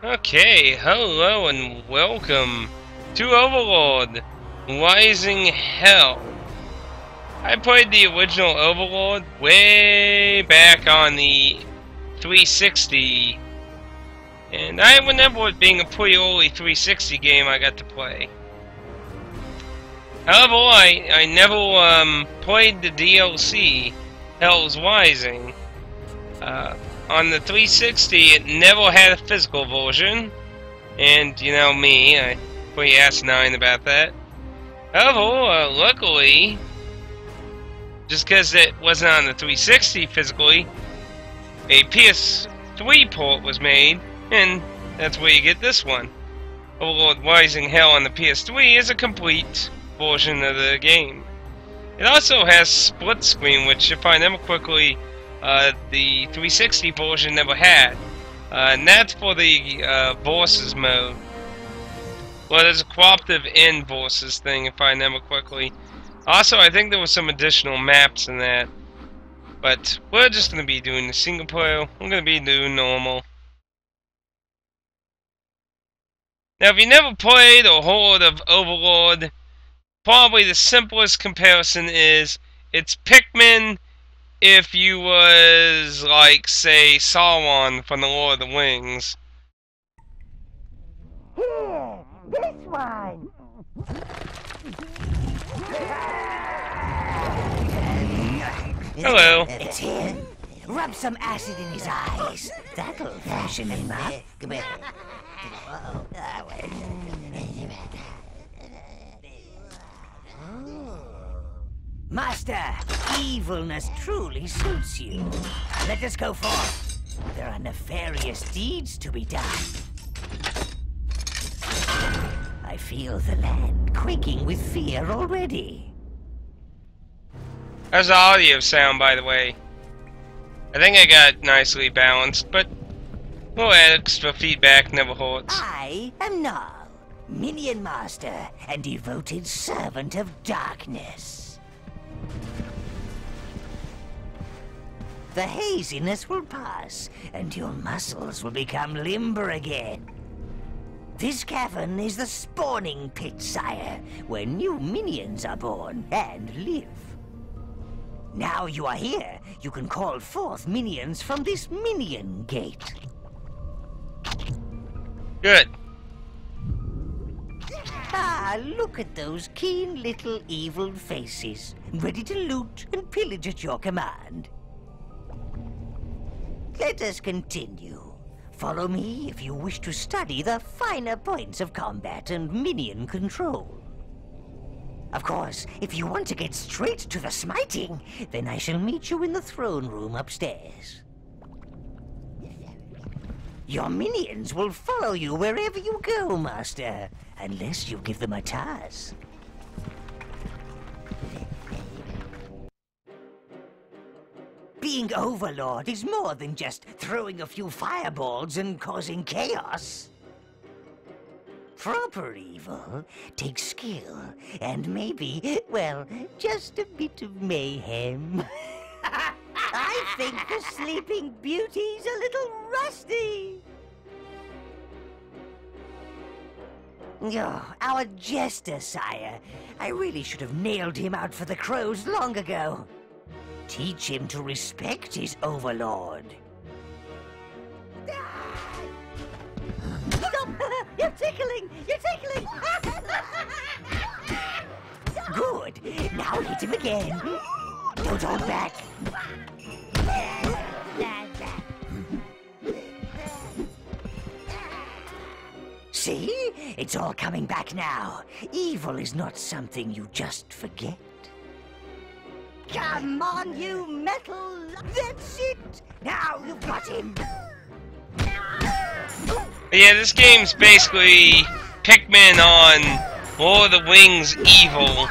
Okay, hello and welcome to Overlord Rising Hell. I played the original Overlord way back on the 360, and I remember it being a pretty early 360 game I got to play. However, I never played the DLC, Hell's Rising. On the 360, it never had a physical version. And, you know me, I'm pretty asinine about that. However, luckily, just because it wasn't on the 360 physically, a PS3 port was made, and that's where you get this one. Overlord Rising Hell on the PS3 is a complete version of the game. It also has split screen, which if I remember quickly, the 360 version never had. And that's for the bosses mode. Well, there's a cooperative in bosses thing, if I remember quickly. Also, I think there were some additional maps in that. But we're just going to be doing the single player. We're going to be doing normal. Now, if you never played or heard of Overlord, probably the simplest comparison is it's Pikmin if you was, like, say, Sauron from the Lord of the Rings. Here, this one. Hello. It's him. Rub some acid in his eyes. That'll fashion him up. Master, evilness truly suits you. Let us go forth. There are nefarious deeds to be done. I feel the land quaking with fear already. How's the audio sound, by the way? I think I got it nicely balanced, but we'll add extra feedback, never hurts. I am Null, Minion Master and devoted servant of darkness. The haziness will pass, and your muscles will become limber again. This cavern is the spawning pit, sire, where new minions are born and live. Now you are here, you can call forth minions from this minion gate. Good. Ah, look at those keen little evil faces, ready to loot and pillage at your command. Let us continue. Follow me if you wish to study the finer points of combat and minion control. Of course, if you want to get straight to the smiting, then I shall meet you in the throne room upstairs. Your minions will follow you wherever you go, Master, unless you give them a task. Being Overlord is more than just throwing a few fireballs and causing chaos. Proper evil takes skill and maybe, well, just a bit of mayhem. I think the Sleeping Beauty's a little rusty. Oh, our jester, sire. I really should have nailed him out for the crows long ago. Teach him to respect his Overlord. Stop! You're tickling! You're tickling! Good. Now hit him again. Don't hold back. See? It's all coming back now. Evil is not something you just forget. Come on, you metal! That's it! Now you've got him! Yeah, this game's basically Pikmin on Lord of the Rings evil.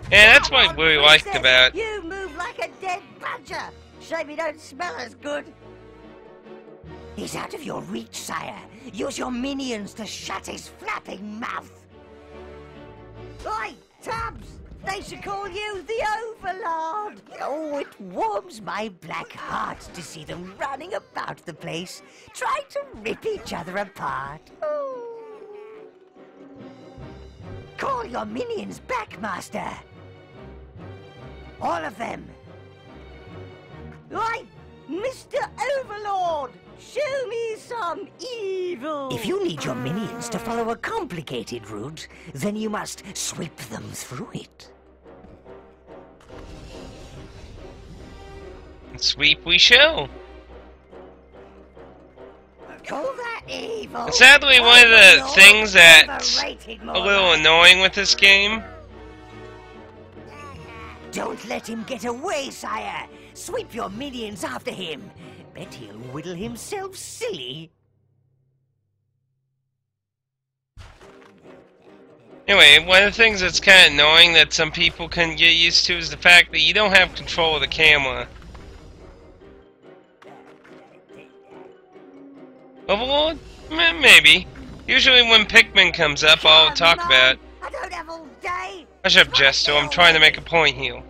And that's what I really liked about it. You move like a dead badger! Shame you don't smell as good. He's out of your reach, sire. Use your minions to shut his flapping mouth. Oi, Tubbs! They should call you the Overlord. Oh, it warms my black heart to see them running about the place, trying to rip each other apart. Oh. Call your minions back, Master. All of them. Right, Mr. Overlord, show me some evil. If you need your minions to follow a complicated route, then you must sweep them through it. Sweep we shall. Call that evil. Sadly, one of the things that's a little annoying with this game. Don't let him get away, sire. Sweep your minions after him. Bet he'll whittle himself silly. Anyway, one of the things that's kind of annoying that some people can get used to is the fact that you don't have control of the camera. Overlord? Maybe. Usually when Pikmin comes up, I'll talk about it. I don't have all day. Hush up, Jester. I'm trying to make a point here.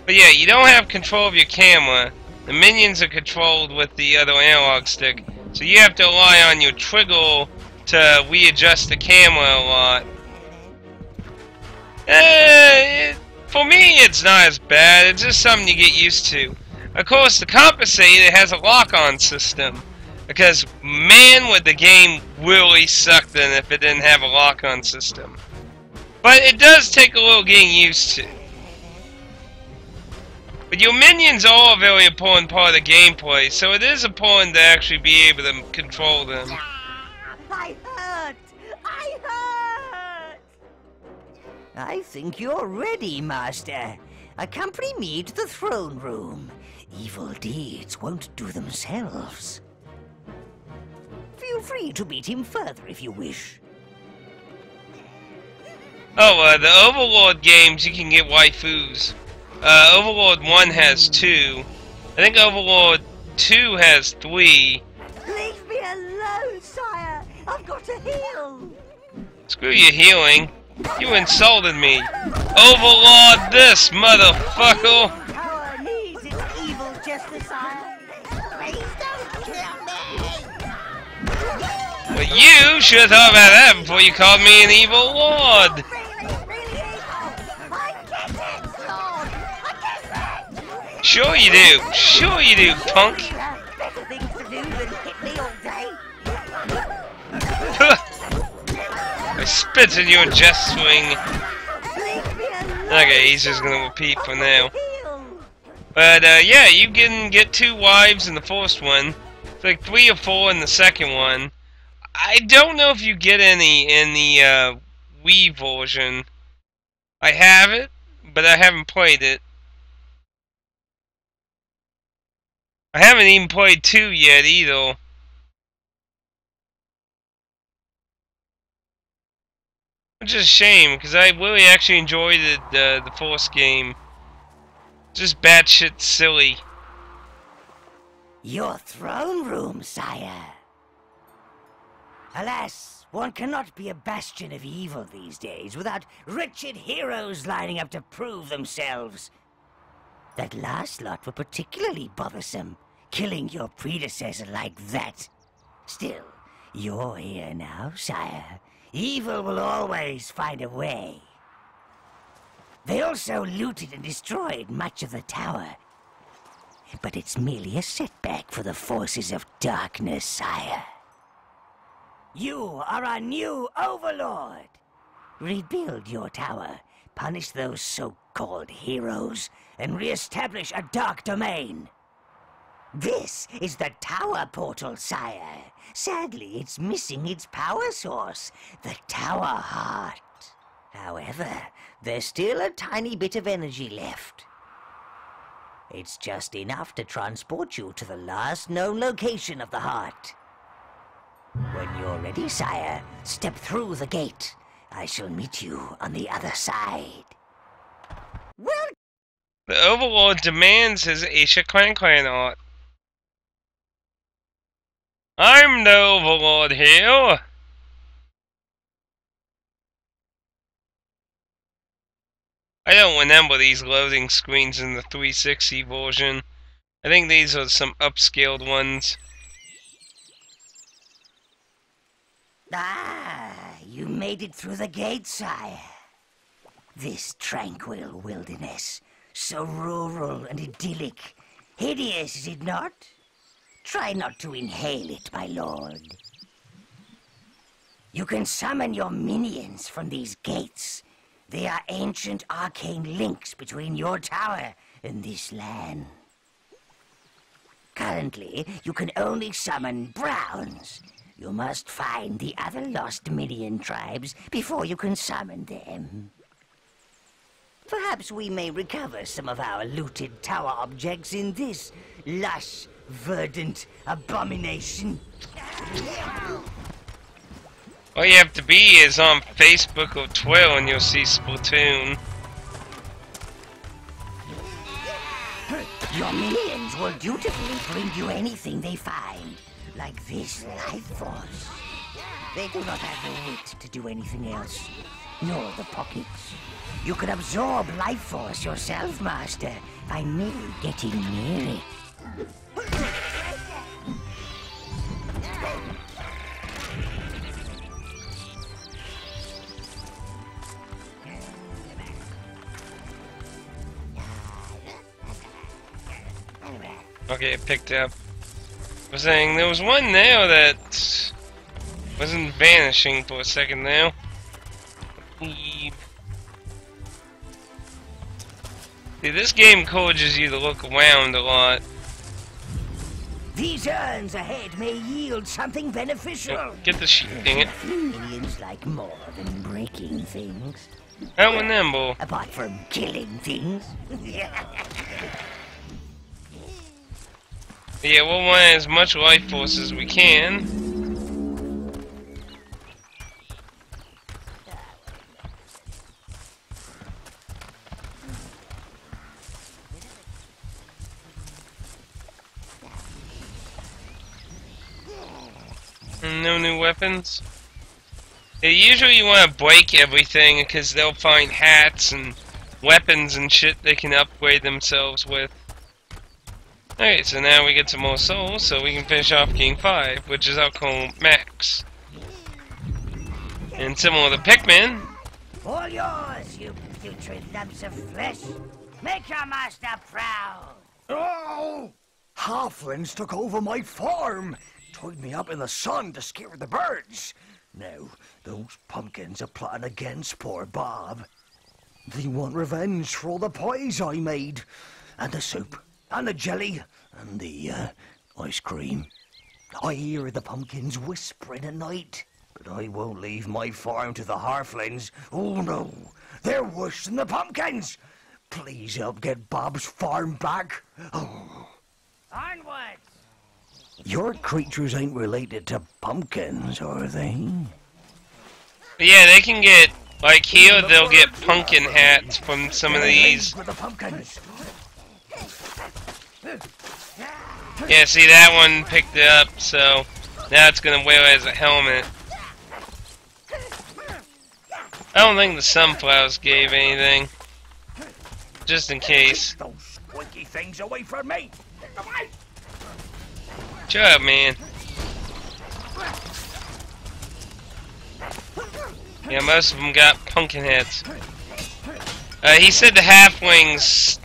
But yeah, you don't have control of your camera. The minions are controlled with the other analog stick. So you have to rely on your trigger to readjust the camera a lot. For me, it's not as bad. It's just something you get used to. Of course, to compensate, it has a lock-on system. Because, man, would the game really suck then if it didn't have a lock-on system. But it does take a little getting used to. But your minions are a very important part of the gameplay, so it is important to actually be able to control them. I hurt! I hurt! I think you're ready, Master. Accompany me to the throne room. Evil deeds won't do themselves. Feel free to beat him further if you wish. Oh, the Overlord games, you can get waifus. Overlord 1 has 2. I think Overlord 2 has 3. Leave me alone, sire! I've got to heal! Screw your healing. You insulted me. Overlord this, motherfucker! Power needs its evil justice, sire. Please don't kill me! But you should have thought about that before you called me an evil lord! Sure you do. Sure you do, punk. Better things to do than hit me all day. I spit in your jest swing. Okay, he's just gonna repeat for now. But yeah, you can get 2 wives in the first one. It's like 3 or 4 in the second one. I don't know if you get any in the Wii version. I have it, but I haven't played it. I haven't even played 2 yet either. Which is a shame, because I really actually enjoyed it, the first game. Just batshit silly. Your throne room, sire. Alas, one cannot be a bastion of evil these days without wretched heroes lining up to prove themselves. That last lot were particularly bothersome, killing your predecessor like that. Still, you're here now, sire. Evil will always find a way. They also looted and destroyed much of the tower. But it's merely a setback for the forces of darkness, sire. You are our new Overlord. Rebuild your tower, punish those so-called heroes, and re-establish a dark domain. This is the tower portal, sire. Sadly, it's missing its power source, the tower heart. However, there's still a tiny bit of energy left. It's just enough to transport you to the last known location of the heart. When you're ready, sire, step through the gate. I shall meet you on the other side. Well, the Overlord demands his Asia Clan art. I'm the Overlord here. I don't remember these loading screens in the 360 version. I think these are some upscaled ones. Ah, you made it through the gate, sire. This tranquil wilderness, so rural and idyllic. Hideous, is it not? Try not to inhale it, my lord. You can summon your minions from these gates. They are ancient arcane links between your tower and this land. Currently, you can only summon browns. You must find the other lost minion tribes before you can summon them. Perhaps we may recover some of our looted tower objects in this lush, verdant abomination. All you have to be is on Facebook or Twitter and you'll see Splatoon. Your minions will dutifully bring you anything they find, like this life force. They do not have the wit to do anything else, nor the pockets. You can absorb life force yourself, Master, by merely getting near it. Okay, it picked up. I was saying there was one there that wasn't vanishing for a second now. See, this game encourages you to look around a lot. These urns ahead may yield something beneficial. Get the sheep, dang it. Minions like more than breaking things. I don't remember. Apart from killing things. Yeah, we'll want as much life force as we can. No new weapons. Yeah, usually you want to break everything because they'll find hats and weapons and shit they can upgrade themselves with. Alright, so now we get some more souls so we can finish off King 5, which is alcohol max. And similar to Pikmin. All yours, you putrid lumps of flesh. Make your master proud. Oh! Halflings took over my farm. Tied me up in the sun to scare the birds. Now, those pumpkins are plotting against poor Bob. They want revenge for all the pies I made. And the soup. And the jelly. And the, ice cream. I hear the pumpkins whispering at night. But I won't leave my farm to the halflings. Oh no, they're worse than the pumpkins. Please help get Bob's farm back. Oh. Onwards! Your creatures ain't related to pumpkins, are they? Yeah, they can get, like here, they'll get pumpkin hats from some of these. With the pumpkins. Yeah, see, that one picked it up, so now it's gonna wear it as a helmet. I don't think the sunflowers gave anything. Just in case. Those squeaky things away from me! Shut up, man. Yeah, most of them got pumpkin heads. He said the halflings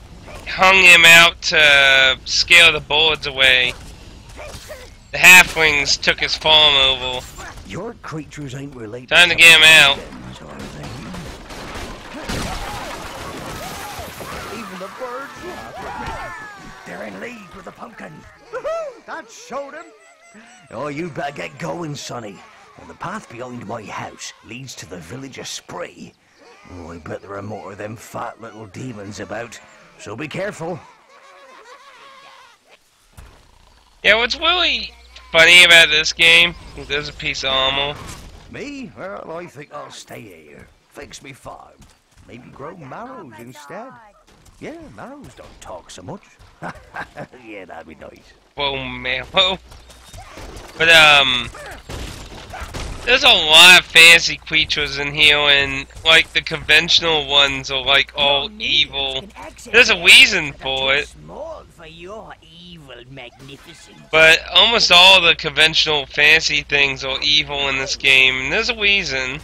hung him out to scare the birds away. The halflings took his farm over. Your creatures ain't related. Time to get him out. Pumpkins, are they? Even the birds laugh at me. They're in league with the pumpkins. That showed him. Oh, you better get going, Sonny. Well, the path behind my house leads to the village of Spree. Oh, I bet there are more of them fat little demons about, so be careful. Yeah, what's really funny about this game, there's a piece of armor. Me? Well, I think I'll stay here. Fix me farm. Maybe grow marrows instead. Yeah, marrows don't talk so much. Yeah, that'd be nice. Whoa, man, whoa. But, There's a lot of fancy creatures in here, and like the conventional ones are like all evil. There's a reason for it. But almost all the conventional fantasy things are evil in this game, and there's a reason.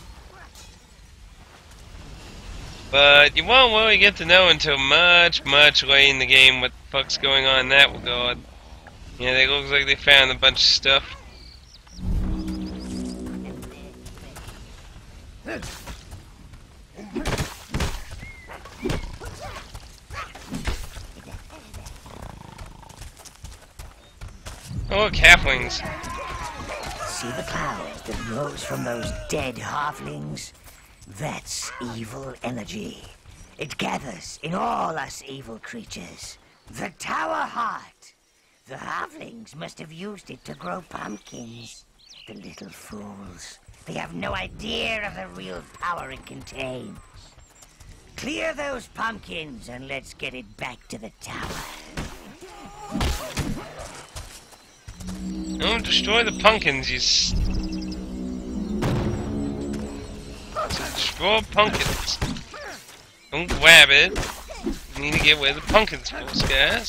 But you won't really get to know until much late in the game what the fuck's going on in that regard. Yeah, they look like they found a bunch of stuff. Oh, look, halflings. See the cloud that rose from those dead halflings? That's evil energy. It gathers in all us evil creatures. The Tower Heart. The halflings must have used it to grow pumpkins. The little fools. They have no idea of the real power it contains. Clear those pumpkins and let's get it back to the tower. Don't destroy the pumpkins, you destroy pumpkins. Don't grab it. You need to get where the pumpkins first, guys.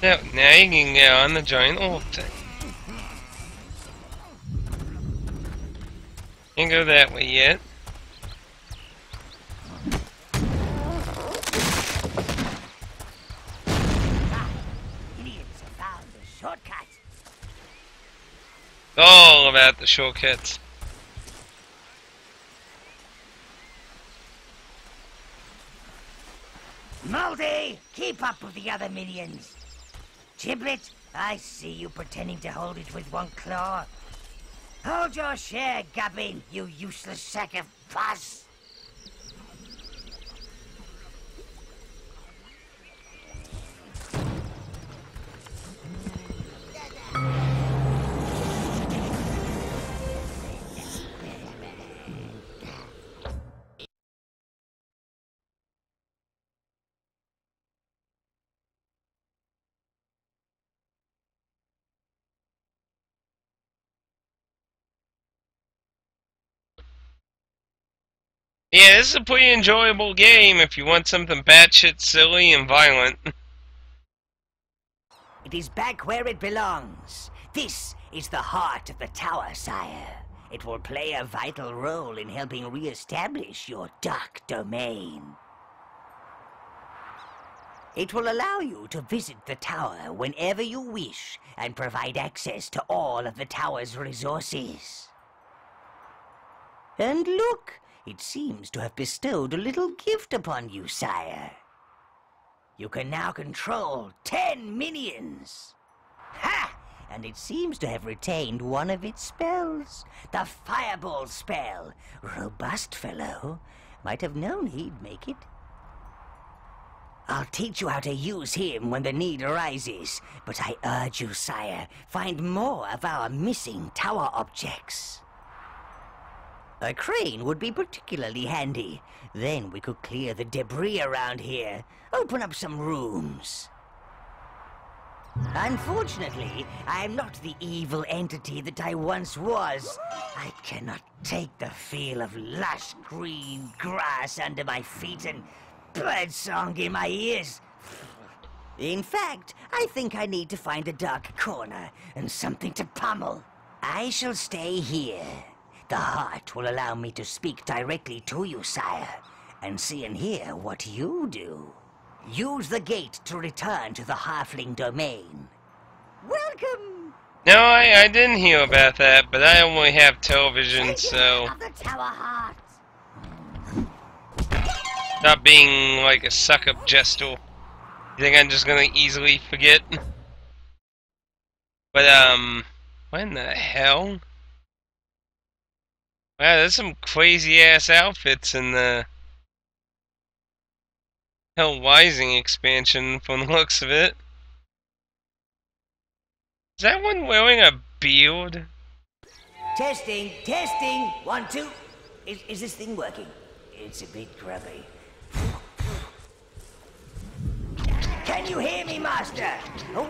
Now you can get on the giant orb thing. Can't go that way yet. Idiots have found the shortcut. All about the shortcuts. Moldy, keep up with the other minions. Giblet, I see you pretending to hold it with one claw. Hold your share, Gubbin, you useless sack of pus. Yeah, this is a pretty enjoyable game if you want something batshit silly and violent. It is back where it belongs. This is the heart of the tower, sire. It will play a vital role in helping re-establish your dark domain. It will allow you to visit the tower whenever you wish and provide access to all of the tower's resources. And look! It seems to have bestowed a little gift upon you, sire. You can now control 10 minions. Ha! And it seems to have retained one of its spells. The Fireball spell. Robust fellow. Might have known he'd make it. I'll teach you how to use him when the need arises. But I urge you, sire, find more of our missing tower objects. A crane would be particularly handy. Then we could clear the debris around here. Open up some rooms. Unfortunately, I'm not the evil entity that I once was. I cannot take the feel of lush green grass under my feet and birdsong in my ears. In fact, I think I need to find a dark corner and something to pummel. I shall stay here. The heart will allow me to speak directly to you, sire, and see and hear what you do. Use the gate to return to the halfling domain. Welcome! No, I didn't hear about that, but I only have television, so... Of the Tower Heart. Stop being like a suck-up jester. You think I'm just gonna easily forget? But, what in the hell? Wow, there's some crazy-ass outfits in the Hell Rising expansion from the looks of it. Is that one wearing a beard? Testing, testing, 1, 2. Is this thing working? It's a bit grubby. Can you hear me, Master? Oh,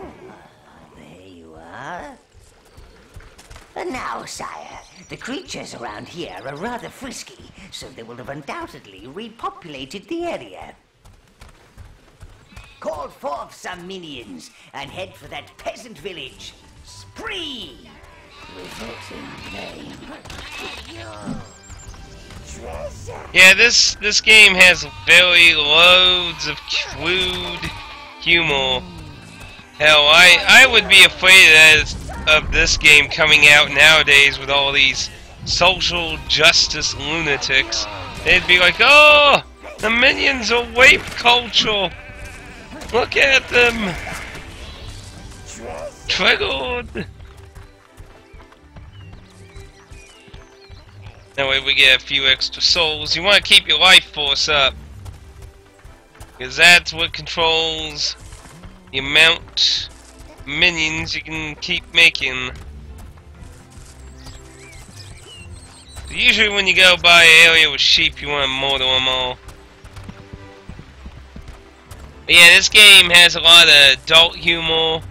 And now, sire, the creatures around here are rather frisky, so they will have undoubtedly repopulated the area. Call forth some minions and head for that peasant village. Spree! Yeah, this game has very loads of crude humor. Hell, I would be afraid of this game coming out nowadays with all these social justice lunatics. They'd be like, oh, the minions are wape culture. Look at them. Triggered. That way we get a few extra souls. You want to keep your life force up, because that's what controls the amount of minions you can keep making. Usually when you go by an area with sheep, you want to mortar them all. But yeah, this game has a lot of adult humor.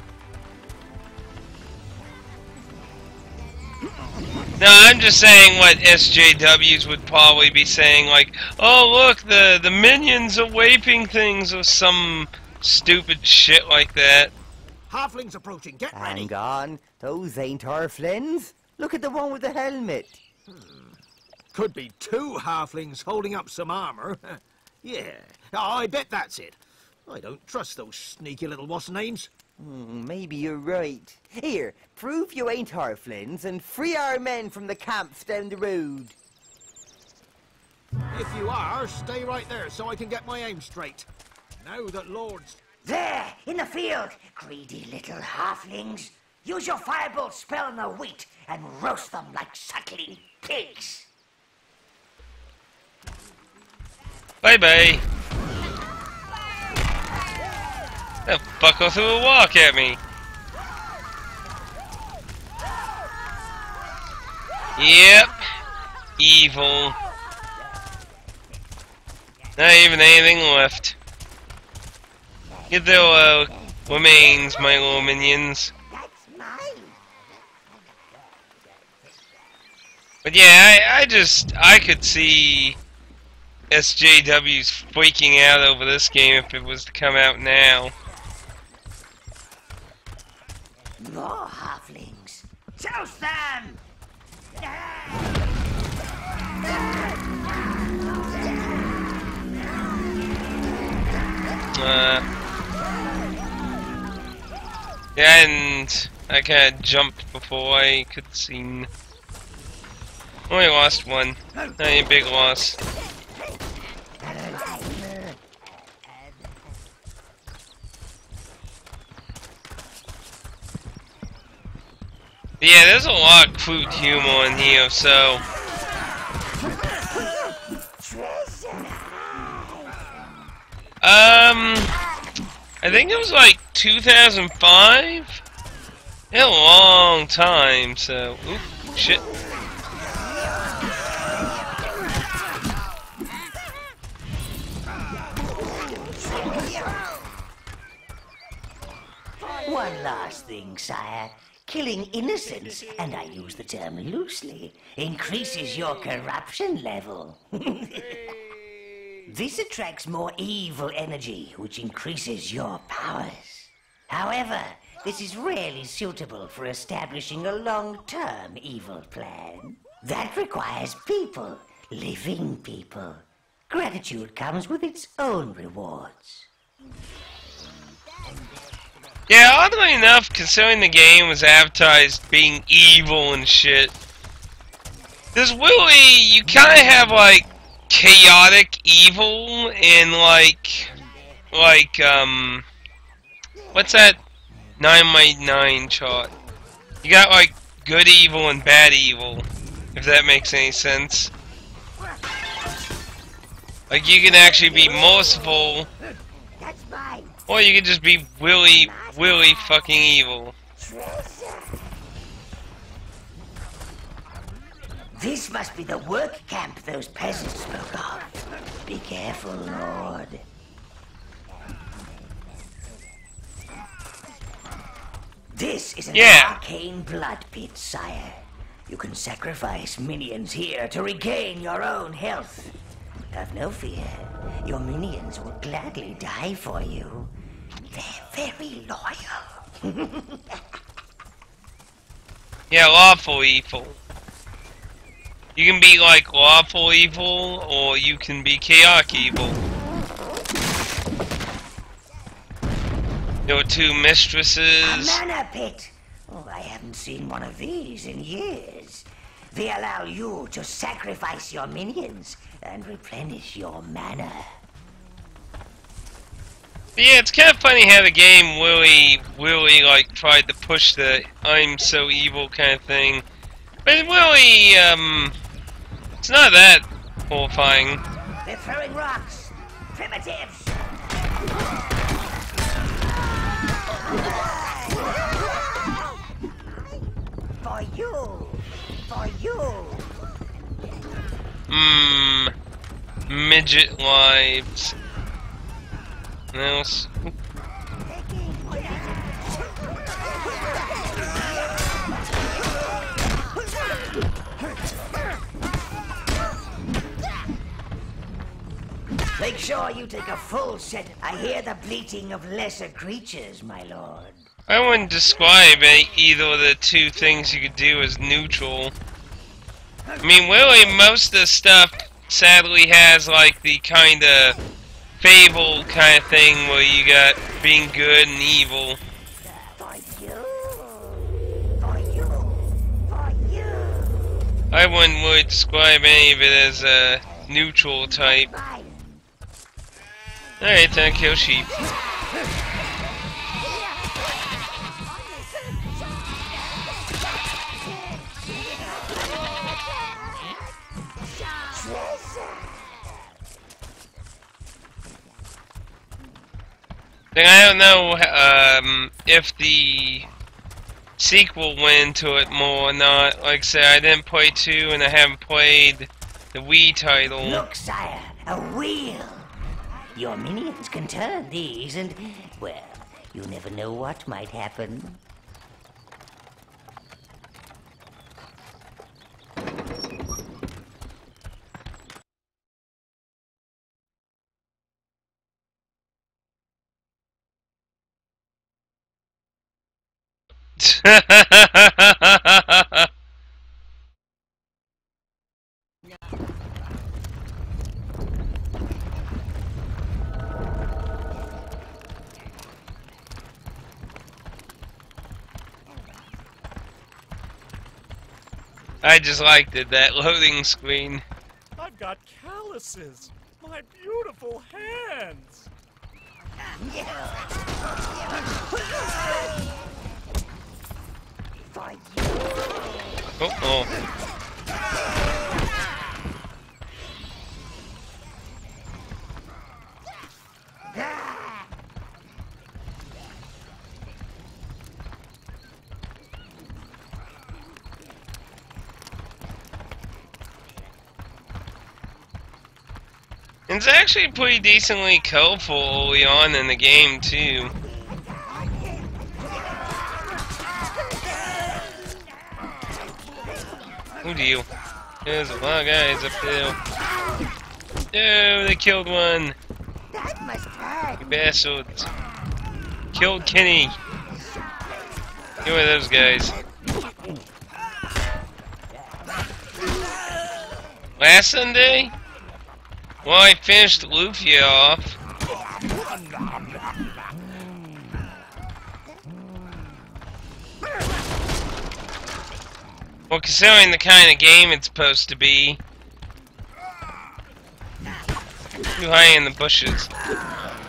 No, I'm just saying what SJWs would probably be saying, like, oh look, the minions are waping things or some stupid shit like that. Halflings approaching, get ready! Hang on, those ain't halflings. Look at the one with the helmet. Could be two halflings holding up some armor. Yeah, I bet that's it. I don't trust those sneaky little what's-names. Maybe you're right. Here, prove you ain't halflings and free our men from the camps down the road. If you are, stay right there so I can get my aim straight. Now that Lord's... There, in the field, greedy little halflings. Use your firebolt spell on the wheat and roast them like suckling pigs. Bye-bye. That fucker threw a walk at me. Yep. Evil. Not even anything left. Get their remains, my little minions. But yeah, I could see SJWs freaking out over this game if it was to come out now. More halflings. Joust them! Yeah, and I kinda jumped before I could see. Only lost one. Not a big loss. Yeah, there's a lot of crude humor in here, so... I think it was like 2005? In a long time, so... Oop, shit. One last thing, sire. Killing innocents, and I use the term loosely, increases your corruption level. This attracts more evil energy, which increases your powers. However, this is rarely suitable for establishing a long-term evil plan. That requires people, living people. Gratitude comes with its own rewards. Yeah, oddly enough, considering the game was advertised being evil and shit, there's really, you kinda have, like, chaotic evil and, like, what's that 9x9 chart? You got, like, good evil and bad evil, if that makes any sense. Like, you can actually be merciful, or you can just be really fucking evil. This must be the work camp those peasants spoke of. Be careful, Lord. This is an arcane blood pit, sire. You can sacrifice minions here to regain your own health. Have no fear. Your minions will gladly die for you. They're very loyal. Yeah, lawful evil. You can be like lawful evil, or you can be chaotic evil. There were two mistresses. A mana pit. Oh, I haven't seen one of these in years. They allow you to sacrifice your minions and replenish your mana. Yeah, it's kind of funny how the game really like tried to push the I'm so evil kind of thing. But it really, it's not that horrifying. They're throwing rocks. Primitives. For you. For you. Midget lives. What else? Make sure you take a full set. I hear the bleating of lesser creatures, my lord. I wouldn't describe either of the two things you could do as neutral. I mean, really, most of the stuff sadly has like the kind of Fable kind of thing where you got being good and evil. For you. For you. For you. I wouldn't really describe any of it as a neutral type. Alright, then kill sheep. Then I don't know if the sequel went into it more or not. Like I said, I didn't play 2 and I haven't played the Wii title. Look, sire, a wheel. Your minions can turn these and, well, you never know what might happen. I just liked it, that loading screen. I've got calluses. My beautiful hands. Oh. It's actually pretty decently colorful early on in the game, too. Oh deal. There's a lot of guys up there. Oh, they killed one. That must hurt. You bastards. Killed Kenny. Who are those guys? Last Sunday? Well, I finished Luffy off. Well, considering the kind of game it's supposed to be. Too high in the bushes.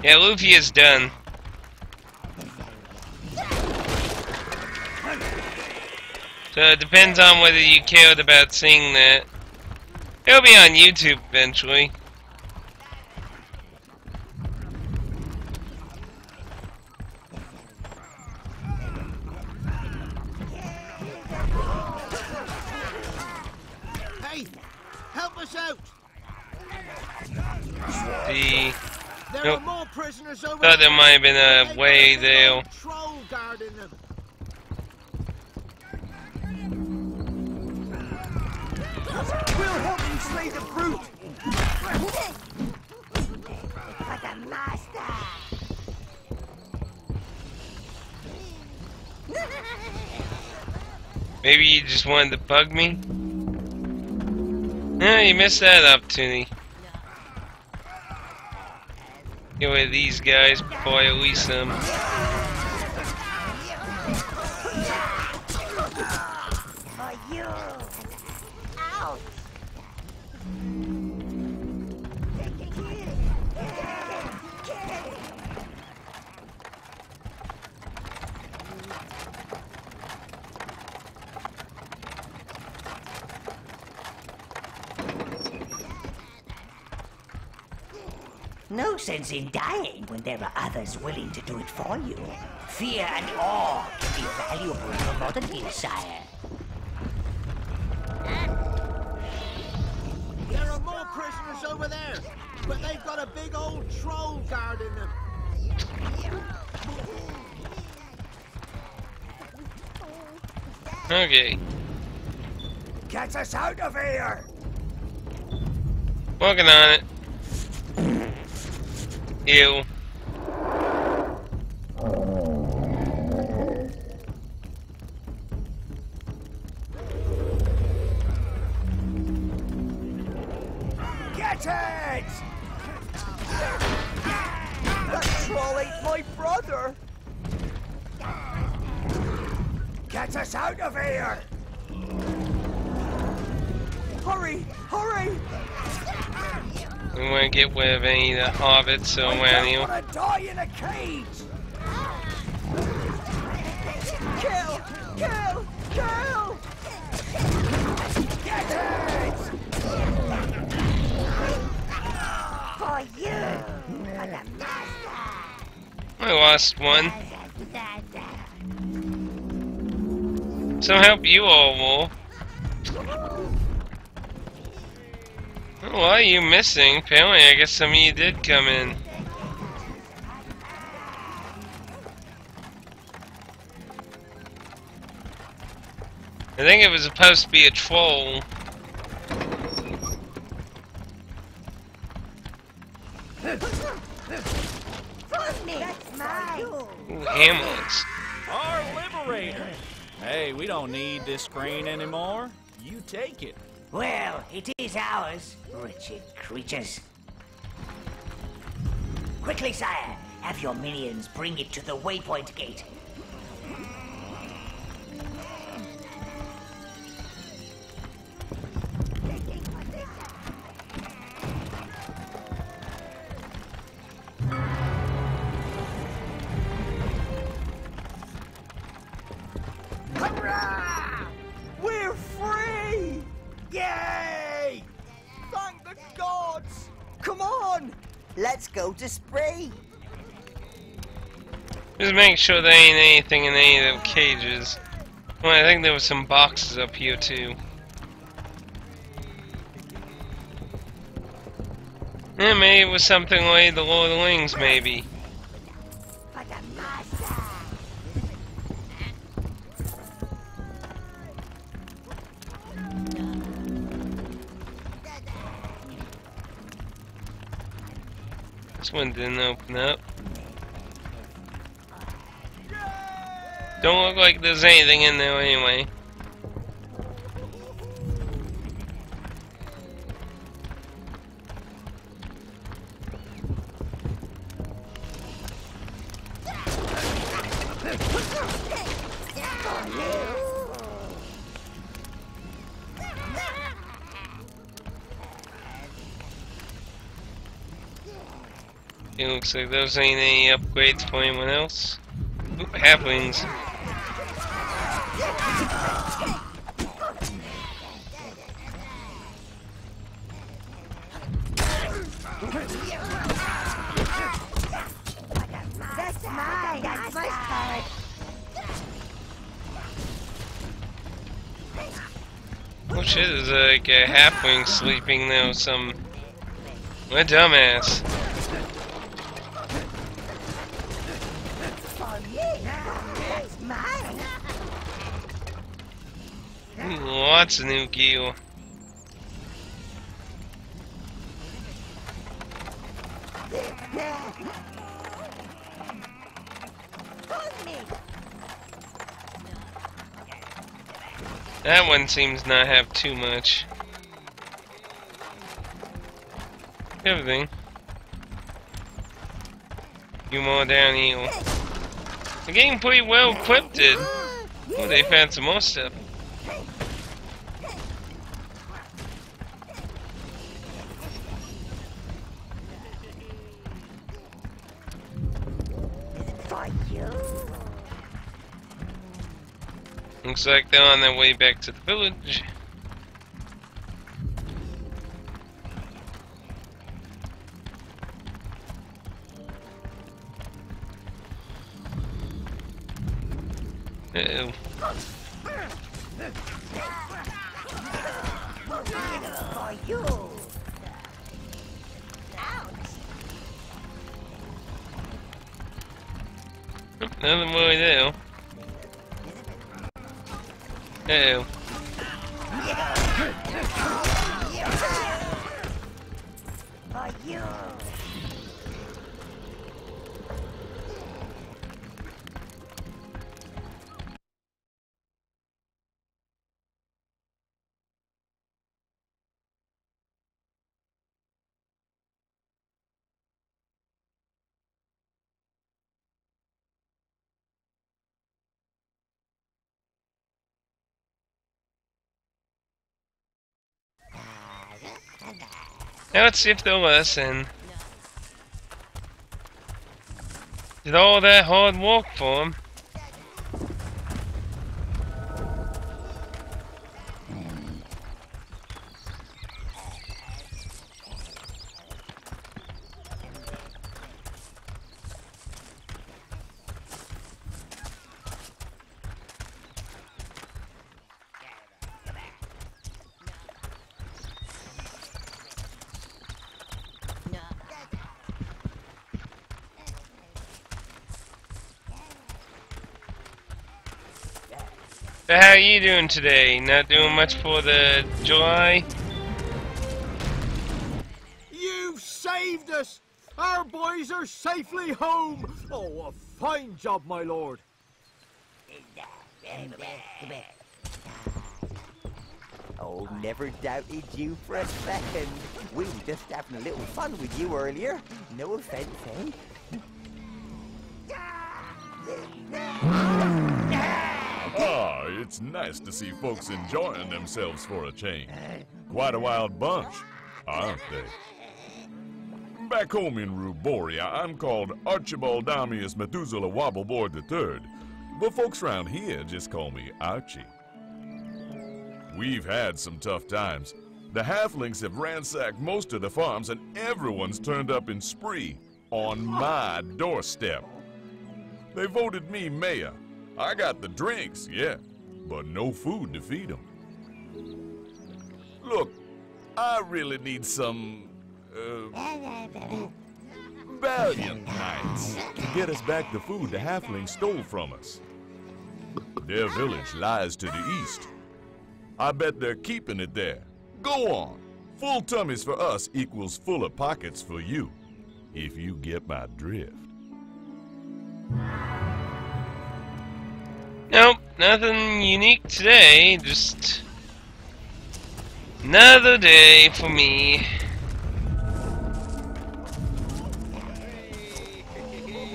Yeah, Luffy is done. So it depends on whether you cared about seeing that. It'll be on YouTube eventually. Help us out! There are more prisoners over there. Thought there might have been a way there. Troll guarding them. the master! Maybe you just wanted to bug me? No, you missed that opportunity. Get rid of these guys before I release them. For you! Out! No sense in dying when there are others willing to do it for you. Fear and awe can be valuable commodities, sire. There are more prisoners over there, but they've got a big old troll guarding them. Okay. Get us out of here! Working on it. Ew. Get it! That troll ate my brother! Get us out of here! Hurry! Hurry! We want to get rid of any of the hobbits around I you. don't want to die in a cage! Kill! Kill! Kill! Get it! For you! For the master! I lost one. Some help you all, Wolf. Why are you missing? Apparently, I guess some of you did come in. I think it was supposed to be a troll. That's mine! Ooh, hamlets. Our liberator! Hey, we don't need this screen anymore. You take it. Well, it is ours, wretched creatures. Quickly, sire, have your minions bring it to the waypoint gate. Hurrah! We're free! Yay! Thank the gods! Come on! Let's go to Spree! Just make sure there ain't anything in any of them cages. Well, I think there were some boxes up here too. Yeah, maybe it was something like the Lord of the Rings, maybe. For the master! This one didn't open up. Don't look like there's anything in there anyway. It looks like those ain't any upgrades for anyone else. Ooh, halflings. That's mine! That's my spot! Oh shit, there's like a halfling sleeping there with some... What a dumbass. That's mine! Ooh, lots of new gear. That one seems not have too much. Everything. Few more down here. They're getting pretty well equipped. Oh, they found some more stuff. Looks like they're on their way back to the village. Uh-oh. Nothing more there. Uh-oh. Now let's see if they'll listen. Did all that hard work for them. So how are you doing today? Not doing much for the July? You've saved us! Our boys are safely home! Oh, a fine job, my lord. Oh, never doubted you for a second. We were just having a little fun with you earlier. No offense, eh? Ah, it's nice to see folks enjoying themselves for a change. Quite a wild bunch, aren't they? Back home in Ruboria, I'm called Archibaldamius Methuselah Wobbleboard III, but folks around here just call me Archie. We've had some tough times. The halflings have ransacked most of the farms and everyone's turned up in spree on my doorstep. They voted me mayor. I got the drinks, yeah, but no food to feed them. Look, I really need some, valiant knights to get us back the food the halflings stole from us. Their village lies to the east. I bet they're keeping it there. Go on. Full tummies for us equals fuller pockets for you, if you get my drift. Nope, nothing unique today, just another day for me.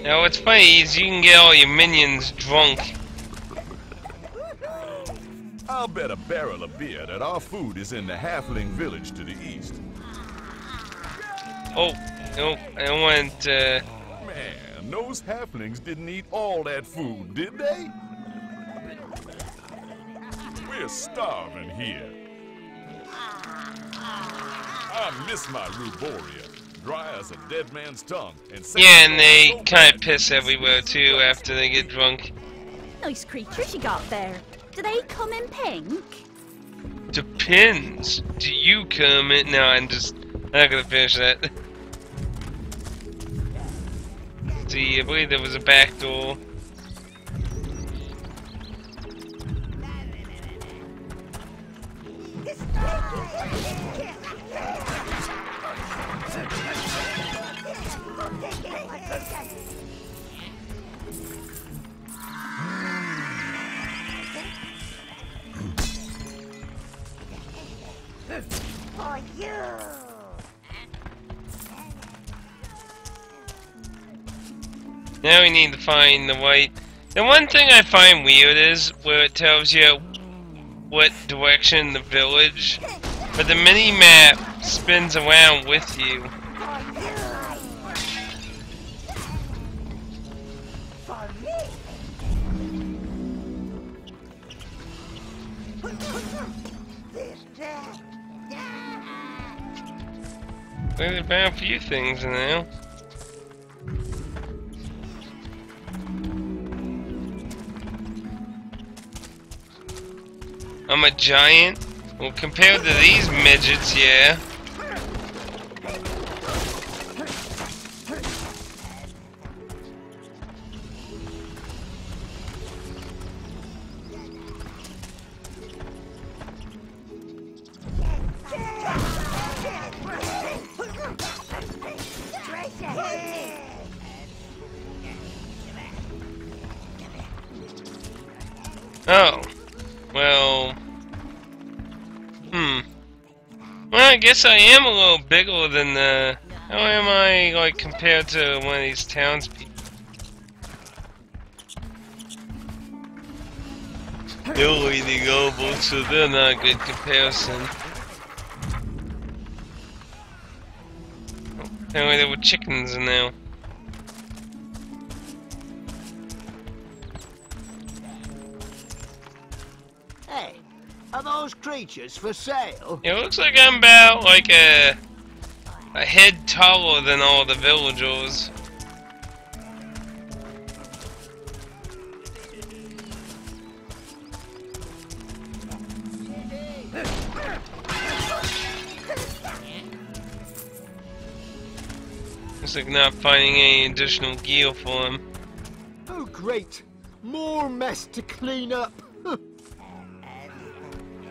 Now what's funny is you can get all your minions drunk. I'll bet a barrel of beer that our food is in the halfling village to the east. Oh, nope, I don't want, Man, those halflings didn't eat all that food, did they? We're starving here. I miss my Ruboria, dry as a dead man's tongue. And yeah, and they kind of piss everywhere too after they get drunk. Nice creatures you got there. Do they come in pink? Depends. Do you come in? No, I'm not gonna finish that. See, I believe there was a back door. Now we need to find the white. The one thing I find weird is where it tells you what direction the village, but the mini map spins around with you. There's about a few things now. I'm a giant. Well, compared to these midgets, yeah. Oh. Well. Well, I guess I am a little bigger than the... How am I, like, compared to one of these townspeople? They're eating almost, so they're not a good comparison. Apparently there were chickens in there. Hey, are those creatures for sale? It looks like I'm about like a head taller than all the villagers. Looks like not finding any additional gear for him. Oh, great. More mess to clean up.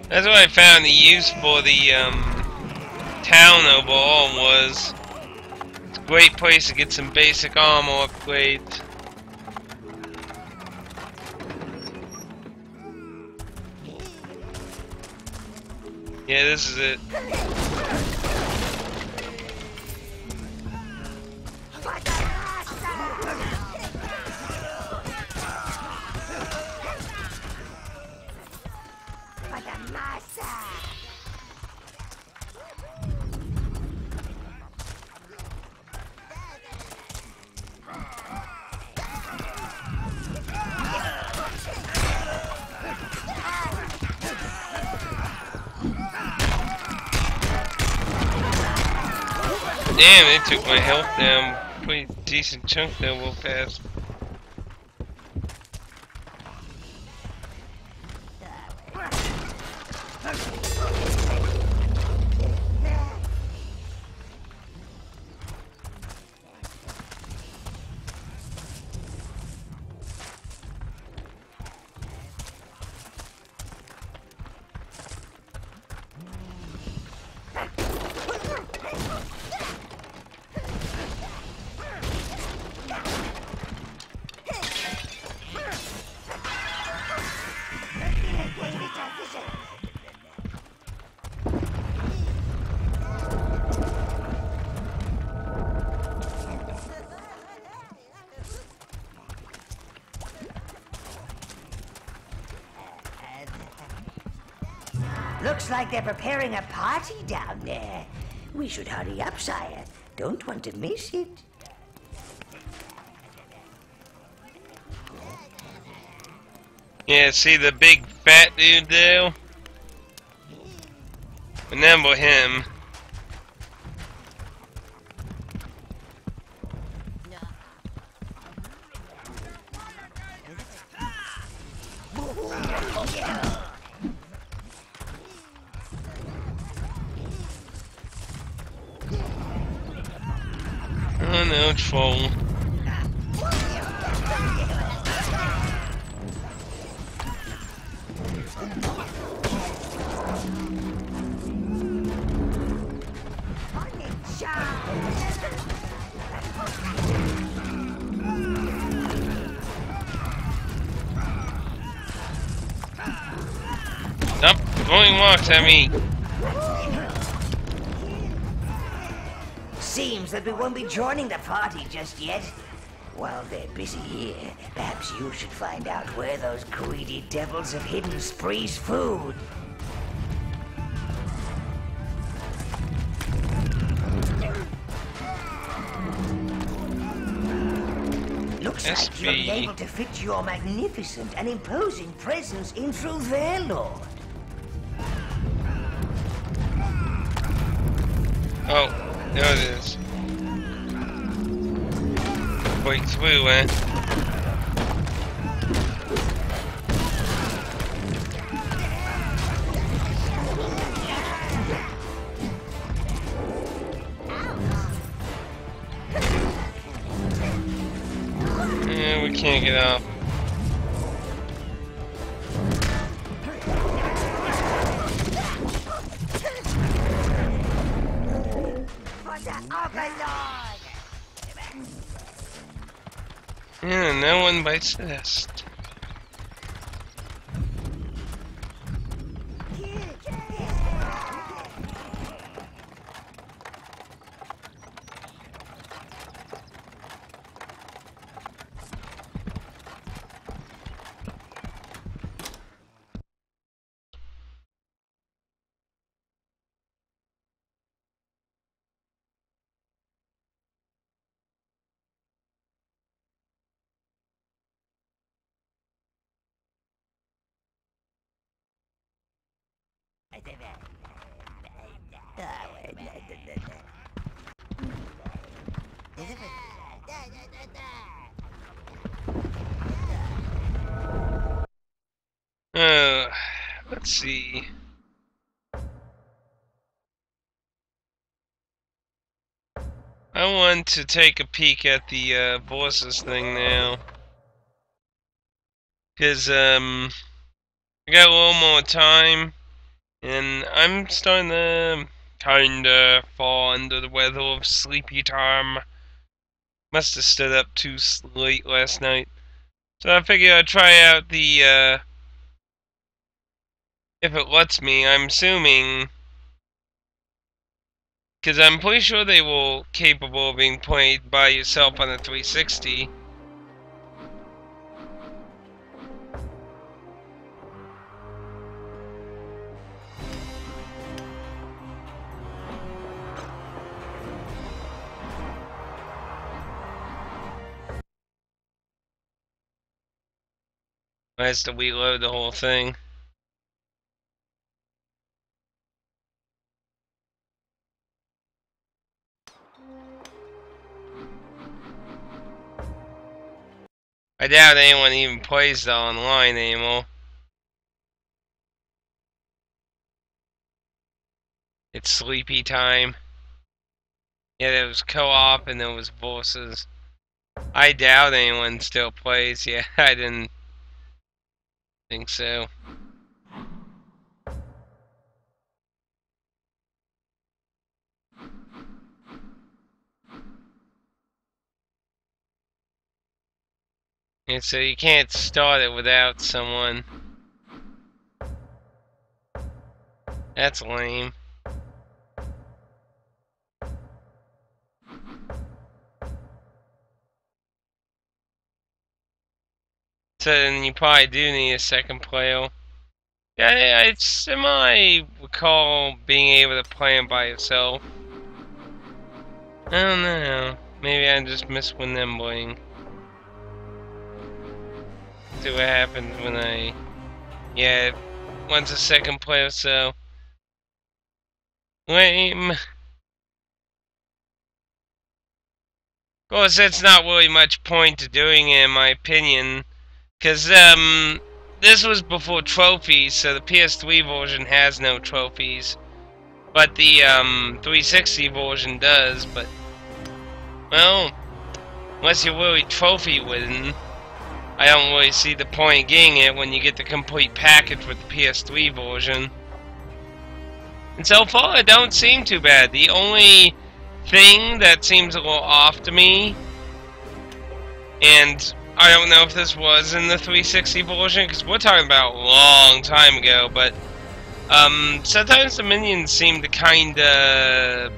That's what I found the use for the town overall was. It's a great place to get some basic armor upgrades. Yeah, this is it. Damn, they took my health down pretty decent chunk there real fast. Looks like they're preparing a party down there. We should hurry up, sire. Don't want to miss it. Yeah, see the big fat dude there? Remember him. Oh no, troll. Stop throwing rocks at me. Seems that we won't be joining the party just yet. While they're busy here, perhaps you should find out where those greedy devils have hidden Spree's food. Looks like you'll be able to fit your magnificent and imposing presence in through there, Lord. Oh, there it is. Break through, eh? Yeah, we can't get up. Yeah, no one bites the dust. Let's see. I want to take a peek at the bosses thing now. Cause I got a little more time, and I'm starting to kinda fall under the weather of sleepy time. Must have stood up too late last night. So I figured I'd try out the if it lets me, I'm assuming, because I'm pretty sure they were capable of being played by yourself on a 360. I has to reload the whole thing. I doubt anyone even plays the online anymore. It's sleepy time. Yeah, there was co-op and there was bosses. I doubt anyone still plays. Yeah, I didn't think so. And so you can't start it without someone. That's lame. So then you probably do need a second player. Yeah, I recall being able to play them by yourself. I don't know. Maybe I just misremembering. See what happens when I... Yeah, once a second player, so... Lame. Of course, that's not really much point to doing it, in my opinion. Because, this was before trophies, so the PS3 version has no trophies. But the, 360 version does, but... Well, unless you're really trophy-winning, I don't really see the point of getting it when you get the complete package with the PS3 version. And so far, it don't seem too bad. The only thing that seems a little off to me, and I don't know if this was in the 360 version, because we're talking about a long time ago, but sometimes the minions seem to kinda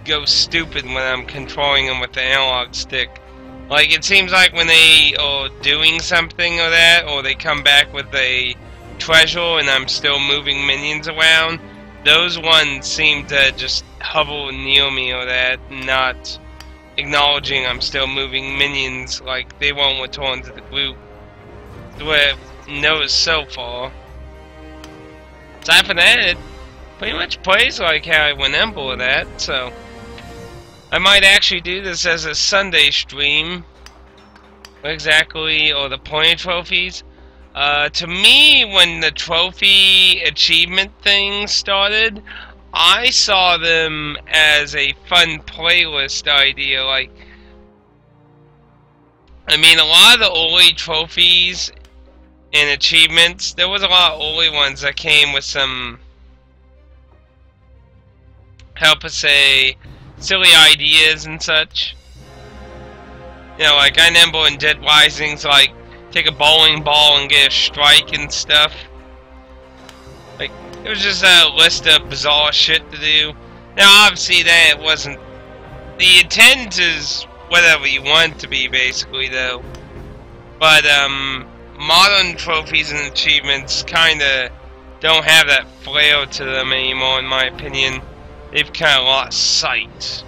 go stupid when I'm controlling them with the analog stick. Like, it seems like when they are doing something or that, or they come back with a treasure and I'm still moving minions around, those ones seem to just hover near me or that, not acknowledging I'm still moving minions, like they won't return to the group. That's what I've noticed so far. Aside from that, it pretty much plays like how I remember that, so I might actually do this as a Sunday stream. What exactly are the point trophies? To me, when the trophy achievement thing started, I saw them as a fun playlist idea. Like, I mean, a lot of the early trophies and achievements, there was a lot of early ones that came with some, help us say, silly ideas and such. You know, like I remember in Dead Rising's, like, take a bowling ball and get a strike and stuff. Like, it was just a list of bizarre shit to do. Now, obviously, that wasn't... The intent is whatever you want it to be, basically, though. But, modern trophies and achievements kinda don't have that flair to them anymore, in my opinion. They've kinda lost sight.